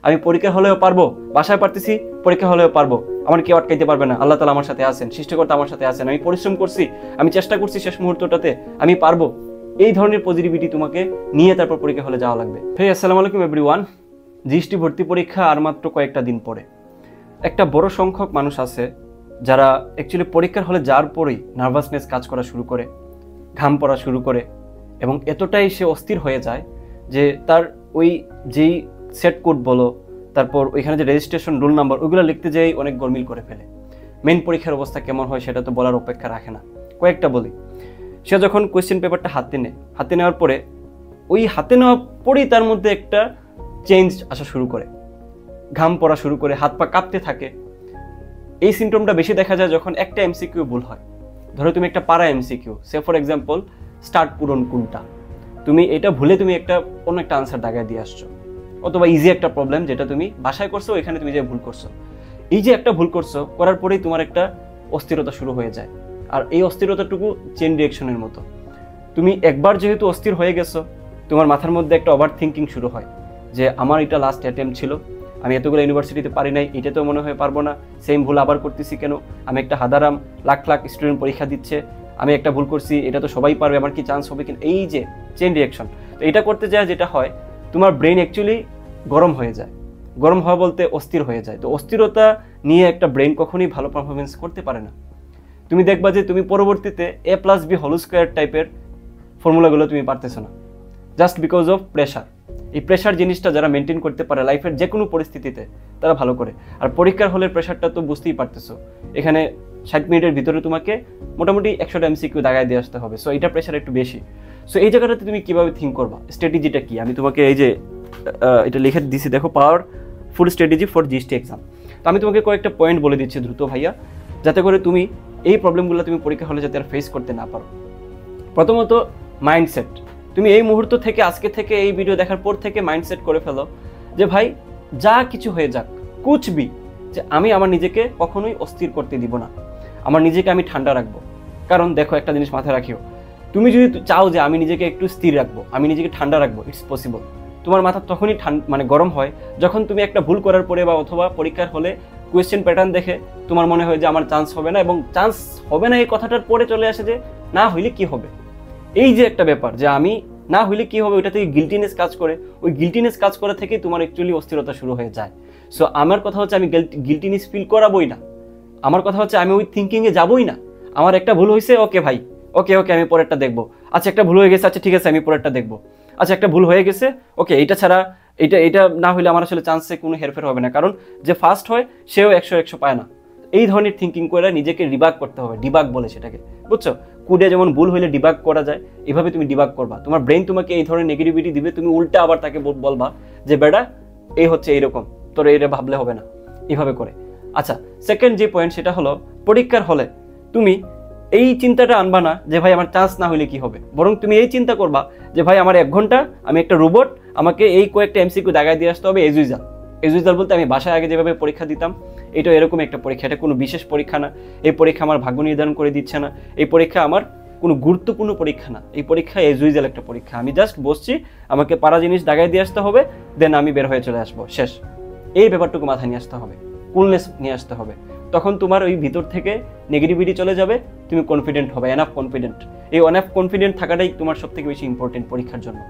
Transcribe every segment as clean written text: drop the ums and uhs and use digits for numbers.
আমি পরীক্ষা হলেও পারবো, বাসায় পারতেছি, পরীক্ষা হলেও পারবো, আমার কেউ আটকাইতে পারবে না, আল্লাহ তাআলা আমার সাথে আছেন, সৃষ্টিকর্তা আমার সাথে আছেন, আমি পরিশ্রম করছি, আমি চেষ্টা করছি শেষ মুহূর্তটাতে, আমি পারবো। এই ধরনের পজিটিভিটি তোমাকে নিয়ে তারপর পরীক্ষা হলে যাওয়া লাগবে। হে আসসালামু আলাইকুম এভরিওয়ান। জিএসটি ভর্তি পরীক্ষা আর মাত্র কয়েকটা দিন পরে। একটা বড় সংখ্যক মানুষ আছে যারা অ্যাকচুয়ালি পরীক্ষার হলে যাওয়ার পরেই নার্ভাসনেস কাজ করা শুরু করে, ঘাম পড়া শুরু করে, এবং এতটাই সে অস্থির হয়ে যায় যে তার ওই যেই সেট কোড বলো, তারপর ওইখানে যে রেজিস্ট্রেশন রোল নাম্বার, ওইগুলো লিখতে যেই অনেক গরমিল করে ফেলে। মেন পরীক্ষার অবস্থা কেমন হয় সেটা তো বলার অপেক্ষা রাখে না। কয়েকটা বলি, সে যখন কোয়েশ্চেন পেপারটা হাতে নেওয়ার পরে ওই হাতে নেওয়ার পরেই তার মধ্যে একটা চেঞ্জ আসা শুরু করে, ঘাম পড়া শুরু করে, হাত পা কাঁপতে থাকে। এই সিমটমটা বেশি দেখা যায় যখন একটা এমসিকিউ ভুল হয়। ধরো তুমি একটা পারা MCQ, say for example start পূরণ কোনটা, তুমি এটা ভুলে তুমি অন্য একটা আনসার দাগায় দিয়ে আসছো, অথবা ইজি একটা প্রবলেম যেটা তুমি বাসায় করছো এখানে তুমি যে ভুল করছো, এই যে একটা ভুল করছো, করার পরেই তোমার একটা অস্থিরতা শুরু হয়ে যায়। আর এই অস্থিরতাটুকু চেইন রিঅ্যাকশনের মতো। তুমি একবার যেহেতু অস্থির হয়ে গেছো, তোমার মাথার মধ্যে একটা ওভার থিঙ্কিং শুরু হয় যে আমার এটা লাস্ট অ্যাটেম্প্ট ছিল, আমি এতগুলো ইউনিভার্সিটিতে পারি নাই, এটা তো মনে হয় পারবো না, সেম ভুল আবার করতেছি কেন, আমি একটা হাদারাম, লাখ লাখ স্টুডেন্ট পরীক্ষা দিচ্ছে, আমি একটা ভুল করছি, এটা তো সবাই পারবে, আমার কি চান্স হবে কিনা, এই যে চেইন রিঅ্যাকশন। তো এটা করতে যায় যেটা হয়, তোমার ব্রেন অ্যাকচুয়ালি গরম হয়ে যায়। গরম হওয়া বলতে অস্থির হয়ে যায়। তো অস্থিরতা নিয়ে একটা ব্রেন কখনোই ভালো পারফরমেন্স করতে পারে না। তুমি দেখবা যে তুমি পরবর্তীতে a+b² টাইপের ফর্মুলাগুলো তুমি পারতেছো না, জাস্ট বিকজ অফ প্রেশার। এই প্রেশার জিনিসটা যারা মেনটেন করতে পারে লাইফের যে কোনো পরিস্থিতিতে, তারা ভালো করে। আর পরীক্ষার হলের প্রেশারটা তো বুঝতেই পারতেছো, এখানে 60 মিনিটের ভিতরে তোমাকে মোটামুটি 100টা এমসিকিউ দাগায় দিয়ে আসতে হবে। সো এটা প্রেশার একটু বেশি। সো এই জায়গাটাতে তুমি কিভাবে থিঙ্ক করবা, স্ট্র্যাটেজিটা কি, আমি তোমাকে এই যে এটা লিখে দিছি, দেখো, powerful strategy for GST exam. তো আমি তোমাকে কয়েকটা পয়েন্ট বলে দিচ্ছি দ্রুত ভাইয়া, যাতে করে তুমি এই প্রবলেমগুলো তুমি পরীক্ষা হলে যাতে আর ফেস করতে না পারো। প্রথমত মাইন্ডসেট। তুমি এই মুহূর্ত থেকে, আজকে থেকে, এই ভিডিও দেখার পর থেকে মাইন্ডসেট করে ফেলো যে ভাই যা কিছু হয়ে যাক, কুচবি, যে আমি আমার নিজেকে কখনোই অস্থির করতে দিব না, আমার নিজেকে আমি ঠান্ডা রাখবো। কারণ দেখো, একটা জিনিস মাথায় রাখিও, তুমি যদি চাও যে আমি নিজেকে একটু স্থির রাখবো, আমি নিজেকে ঠান্ডা রাখবো, ইটস পসিবল। তোমার মাথা তখনই গরম হয় যখন তুমি একটা ভুল করার পরে বা অথবা পরীক্ষার হলে কোয়েশ্চেন প্যাটার্ন দেখে তোমার মনে হয় যে আমার চান্স হবে না, এবং চান্স হবে না এই কথাটার পরে চলে আসে যে না হইলে কি হবে। এই যে একটা ব্যাপার যে আমি না হইলে কি হবে, ওইটা থেকে গিল্টিনেস কাজ করে, ওই গিল্টিনেস কাজ করা থেকে তোমার অ্যাকচুয়ালি অস্থিরতা শুরু হয়ে যায়। সো আমার কথা হচ্ছে আমি গিল্টিনেস ফিল করাবোই না, আমার কথা হচ্ছে আমি ওই থিঙ্কিংয়ে যাবোই না। আমার একটা ভুল হয়েছে, ওকে ভাই, ওকে আমি পরেরটা দেখবো। আচ্ছা একটা ভুল হয়ে গেছে, আচ্ছা ঠিক আছে আমি পরেরটা দেখবো। আচ্ছা একটা ভুল হয়ে গেছে, ওকে এটা ছাড়া এটা না হলে আমার আসলে চান্সে কোনো হেরফের হবে না, কারণ যে ফার্স্ট হয় সেও 100 পায় না। এই ধরনের থিঙ্কিং করে নিজেকে ডিবাগ করতে হবে, ডিবাগ বলে সেটাকে, বুঝছো? কুডে যেমন ভুল হইলে ডিবাগ করা যায়, এভাবে তুমি ডিবাগ করবা। তোমার ব্রেন তোমাকে এই ধরনের নেগেটিভিটি দিবে, তুমি উল্টা আবার তাকে বলবা যে বেটা এই হচ্ছে এইরকম, তোর এটা ভাবলে হবে না, এভাবে করে। আচ্ছা, সেকেন্ড যে পয়েন্ট সেটা হলো, পরীক্ষার হলে তুমি এই চিন্তাটা আনবা না যে ভাই আমার চান্স না হইলে কি হবে, বরং তুমি এই চিন্তা করবা যে ভাই আমার 1 ঘন্টা, আমি একটা রোবট, আমাকে এই কয়েকটা এমসিকিউ দাগায় দিয়ে আসতে হবে এজ ইউজাল বলতে আমি বাসায় আগে যেভাবে পরীক্ষা দিতাম, এটা এরকম একটা পরীক্ষা, এটা কোনো বিশেষ পরীক্ষা না, এই পরীক্ষা আমার ভাগ্য নির্ধারণ করে দিচ্ছে না, এই পরীক্ষা আমার কোনো গুরুত্বপূর্ণ পরীক্ষা না, এই পরীক্ষা এজ ইউজাল একটা পরীক্ষা, আমি জাস্ট বসছি, আমাকে পারা জিনিস দাগায় দিয়ে আসতে হবে, দেন আমি বের হয়ে চলে আসবো, শেষ। এই ব্যাপারটুকু মাথায় নিয়ে আসতে হবে, কুলনেস নিয়ে আসতে হবে। তখন তোমার ওই ভিতর থেকে নেগেটিভিটি চলে যাবে, তুমি কনফিডেন্ট হবে, এনাফ কনফিডেন্ট। এই এনাফ কনফিডেন্ট থাকাটাই তোমার সবথেকে বেশি ইম্পর্টেন্ট পরীক্ষার জন্য।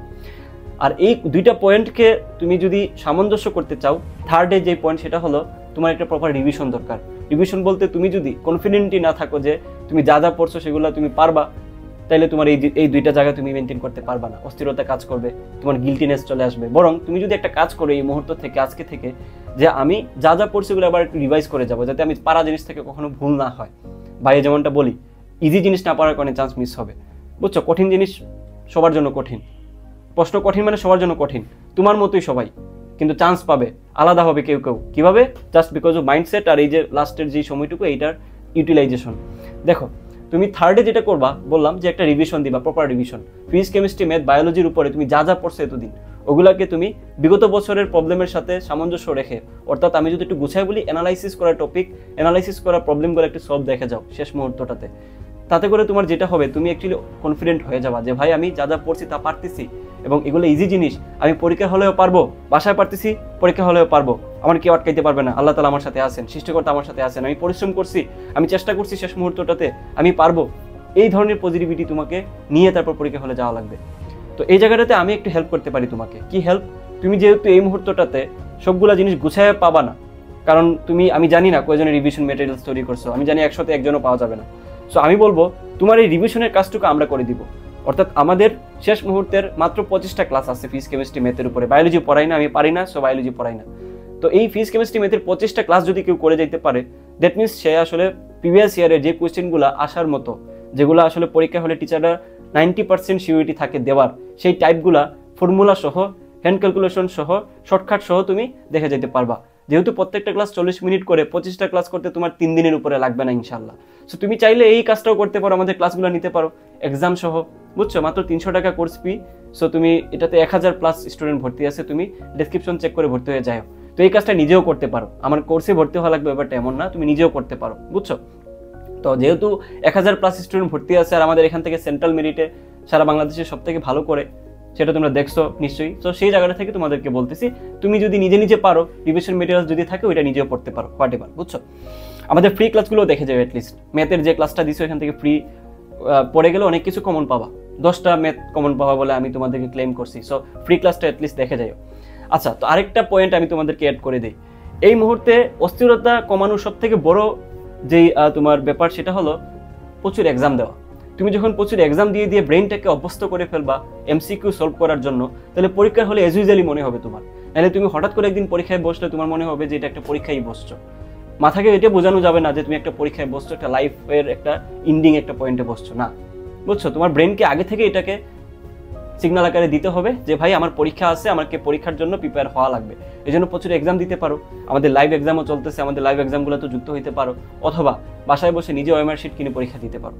আর এই দুইটা পয়েন্টকে তুমি যদি সামঞ্জস্য করতে চাও, থার্ডে যে পয়েন্ট সেটা হলো তোমার একটা প্রপার রিভিশন দরকার। রিভিশন বলতে তুমি যদি কনফিডেন্টই না থাকো যে তুমি যা যা পড়ছো সেগুলো তুমি পারবা, তাহলে তোমার এই দুইটা জায়গা তুমি মেনটেন করতে পারবা না, অস্থিরতা কাজ করবে, তোমার গিল্টিনেস চলে আসবে। বরং তুমি যদি একটা কাজ করো এই মুহূর্ত থেকে, আজকে থেকে, যে আমি যা যা পড়ছি ওগুলো আবার একটু রিভাইজ করে যাবো, যাতে আমি পারা জিনিস থেকে কখনো ভুল না হয়। ভাই যেমনটা বলি, ইজি জিনিস না পারার কারণে চান্স মিস হবে, বুঝছো? কঠিন জিনিস সবার জন্য কঠিন, প্রশ্ন কঠিন মানে সবার জন্য কঠিন, তোমার মতোই সবাই, কিন্তু চান্স পাবে আলাদা হবে কেউ কেউ। কিভাবে? জাস্ট বিকজ অফ মাইন্ডসেট আর এই যে লাস্টের যে সময়টুকু, এইটার ইউটিলাইজেশন। দেখো, তুমি থার্ডে যেটা করবা, বললাম যে একটা রিভিশন দিবা, proper revision. Physics, chemistry, math, বায়োলজির উপরে তুমি যা যা পড়ছো এতদিন, ওগুলাকে তুমি বিগত বছরের প্রবলেমের সাথে সামঞ্জস্য রেখে, অর্থাৎ আমি যদি একটু গুছাই বলি, অ্যানালাইসিস করা টপিক, অ্যানালাইসিস করা প্রবলেমগুলো একটু সলভ দেখে যাও শেষ মুহূর্তটাতে। তাতে করে তোমার যেটা হবে, তুমি অ্যাকচুয়ালি কনফিডেন্ট হয়ে যাবা যে ভাই আমি যা যা পড়ছি তা পারতেছি, এবং এগুলো ইজি জিনিস। আমি পরীক্ষা হলেও পারবো, বাসায় পারতেছি, পরীক্ষা হলেও পারবো। আমার কেউ আটকাইতে পারবে না, আল্লাহ তাআলা আমার সাথে আছেন, সৃষ্টিকর্তা আমার সাথে আছেন। আমি পরিশ্রম করছি, আমি চেষ্টা করছি শেষ মুহূর্তটাতে, আমি পারবো। এই ধরনের পজিটিভিটি তোমাকে নিয়ে তারপর পরীক্ষা হলে যাওয়া লাগবে। তো এই জায়গাটাতে আমি একটু হেল্প করতে পারি তোমাকে। কি হেল্প? তুমি যেহেতু এই মুহূর্তটাতে সবগুলা জিনিস গুছায় পাবা না, কারণ আমি জানি না কয়জনের রিভিশন ম্যাটেরিয়ালস তৈরি করছো, আমি জানি 100তে একজনও পাওয়া যাবে না। সো আমি বলবো তোমার এই রিভিশনের কাজটুকু আমরা করে দিব। অর্থাৎ আমাদের শেষ মুহূর্তের মাত্র 25টা ক্লাস আছে ফিজিক্স কেমিস্ট্রি ম্যাথের উপরে। বায়োলজি পড়াই না, আমি পারি না, সো বায়োলজি পড়াই না। তো এই ফিজিক্স কেমিস্ট্রি ম্যাথের 25টা ক্লাস যদি কেউ করে যেতে পারে, দ্যাট মিনস সে আসলে প্রিভিয়াস ইয়ারের যে কোয়েশ্চেনগুলো আসার মতো, যেগুলো আসলে পরীক্ষা হলে টিচাররা 90% সিউরিটি থাকে দেওয়ার, সেই টাইপগুলা ফর্মুলা সহ, হ্যান্ড ক্যালকুলেশন সহ, শর্টকাট সহ তুমি দেখে যেতে পারবা। যেহেতু প্রত্যেকটা ক্লাস 40 মিনিট করে, 25টা ক্লাস করতে তোমার 3 দিনের উপরে লাগবে না ইনশাল্লাহ। সো তুমি চাইলে এই কাজটাও করতে পারো, আমাদের ক্লাসগুলো নিতে পারো এক্সাম সহ, বুঝছো? মাত্র 300 টাকা কোর্স ফি। সো তুমি এটাতে 1000+ স্টুডেন্ট ভর্তি আছে, তুমি ডেসক্রিপশন চেক করে ভর্তি হয়ে যাও। তো এই কাজটা নিজেও করতে পারো, আমার কোর্সে ভর্তি হওয়া লাগবে ব্যাপারটা এমন না, তুমি নিজেও করতে পারো, বুঝছো? তো যেহেতু 1000+ স্টুডেন্ট ভর্তি আছে, আর আমাদের এখান থেকে সেন্ট্রাল মেরিটে সারা বাংলাদেশে সব থেকে ভালো করে, সেটা তোমরা দেখছো নিশ্চয়ই। তো সেই জায়গাটা থেকে তোমাদেরকে বলতেছি, তুমি যদি নিজে নিজে পারো, রিভিশন মেটেরিয়ালস যদি থাকে, ওইটা নিজেও পড়তে পারো, হোয়াটএভার, বুঝছো? আমাদের ফ্রি ক্লাসগুলো দেখে যাবে অ্যাটলিস্ট। ম্যাথের যে ক্লাসটা দিছো এখান থেকে ফ্রি পড়ে গেলে অনেক কিছু কমন পাবা, 10টা ম্যাথ কমন পাবা বলে আমি তোমাদেরকে ক্লেম করছি। সো ফ্রি ক্লাসটা অ্যাটলিস্ট দেখে যাও। আচ্ছা, তো আরেকটা পয়েন্ট আমি তোমাদেরকে অ্যাড করে দিই। এই মুহূর্তে অস্থিরতা কমানোর সব থেকে বড় যেই তোমার ব্যাপার, সেটা হলো প্রচুর এক্সাম দেওয়া। তুমি যখন প্রচুর এক্সাম দিয়ে দিয়ে ব্রেনটাকে অভ্যস্ত করে ফেলবা এমসিকিউ সলভ করার জন্য, তাহলে পরীক্ষার হলে এজ ইউজুয়ালি মনে হবে তোমার। নাহলে তুমি হঠাৎ করে একদিন পরীক্ষায় বসলে তোমার মনে হবে যে এটা একটা পরীক্ষায় বসছো। মাথাকে এটা বোঝানো যাবে না যে তুমি একটা পরীক্ষায় বসছো, একটা লাইফের একটা ইন্ডিং একটা পয়েন্টে বসছো না, বুঝছো? তোমার ব্রেনকে আগে থেকে এটাকে সিগন্যাল আকারে দিতে হবে যে ভাই আমার পরীক্ষা আছে, আমাকে পরীক্ষার জন্য প্রিপেয়ার হওয়া লাগবে। এই জন্য প্রচুর এক্সাম দিতে পারো। আমাদের লাইভ এক্সামও চলতেছে, আমাদের লাইভ এক্সামগুলোতে যুক্ত হইতে পারো, অথবা বাসায় বসে নিজে ওএমআর শিট কিনে পরীক্ষা দিতে পারো।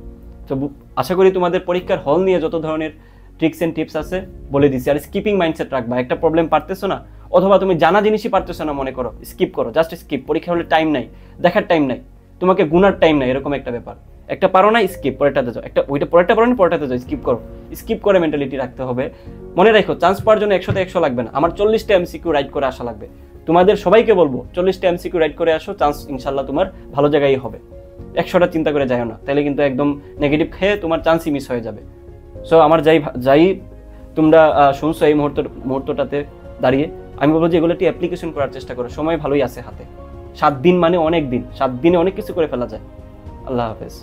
তো আশা করি তোমাদের পরীক্ষার হল নিয়ে যত ধরনের ট্রিক্স এন্ড টিপস আছে বলে দিচ্ছি। আর স্কিপিং মাইন্ডসেট রাখবা। একটা প্রবলেম পারতেছো না, অথবা তুমি জানা জিনিসই পারতেছো না, মনে করো স্কিপ করো, জাস্ট স্কিপ। পরীক্ষা হলে টাইম নাই, দেখার টাইম নাই, তোমাকে গুনার টাইম নাই, এরকম একটা ব্যাপার। একটা পারো না, স্কিপ, পরেরটাতে যাও। একটা ওইটা পরেরটা পারো না, পরেরটাতে যাও, স্কিপ করো। স্কিপ করে মেন্টালিটি রাখতে হবে। মনে রাখো, চান্স পাওয়ার জন্য 100তে 100 লাগবে না, আমার 40টা এমসিকিউ রাইট করে আসা লাগবে। তোমাদের সবাইকে বলবো 40টা এমসিকিউ রাইট করে আসো, চান্স ইনশাল্লাহ তোমার ভালো জায়গায় হবে। 100টা চিন্তা করে যাও না, তাহলে কিন্তু একদম নেগেটিভ খেয়ে তোমার চান্সই মিস হয়ে যাবে। সো আমার যাই তোমরা শুনছো এই মুহূর্তটাতে দাঁড়িয়ে, আমি বলবো যে এগুলো একটি অ্যাপ্লিকেশন করার চেষ্টা করো। সময় ভালোই আছে হাতে, 7 দিন মানে অনেক দিন, 7 দিনে অনেক কিছু করে ফেলা যায়। আল্লাহ হাফেজ।